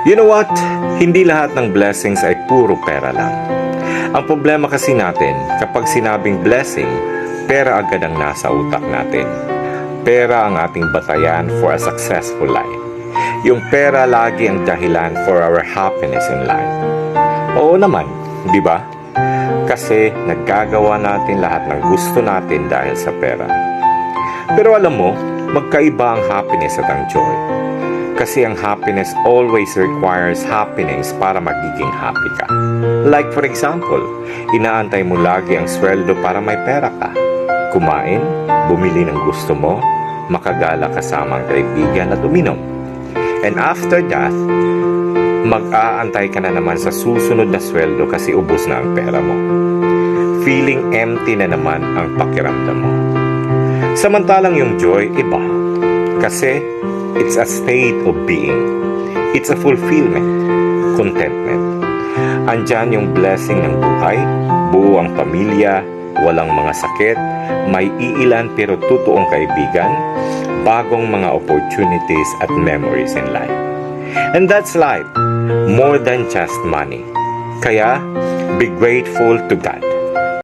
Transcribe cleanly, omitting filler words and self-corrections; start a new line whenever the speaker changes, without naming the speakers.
You know what? Hindi lahat ng blessings ay puro pera lang. Ang problema kasi natin, kapag sinabing blessing, pera agad ang nasa utak natin. Pera ang ating batayan for a successful life. Yung pera lagi ang dahilan for our happiness in life. Oo naman, di ba? Kasi naggagawa natin lahat ng gusto natin dahil sa pera. Pero alam mo, magkaiba ang happiness at ang joy. Kasi ang happiness always requires happiness para magiging happy ka. Like for example, inaantay mo lagi ang sweldo para may pera ka. Kumain, bumili ng gusto mo, makagala kasama ang kaibigan at uminom. And after that, mag-aantay ka na naman sa susunod na sweldo kasi ubos na ang pera mo. Feeling empty na naman ang pakiramdam mo. Samantalang yung joy, iba. Kasi it's a state of being. It's a fulfillment, contentment. Andyan yung blessing ng buhay, buo ang pamilya, walang mga sakit, may iilan pero totoong kaibigan, bagong mga opportunities at memories in life. And that's life, more than just money. Kaya, be grateful to God.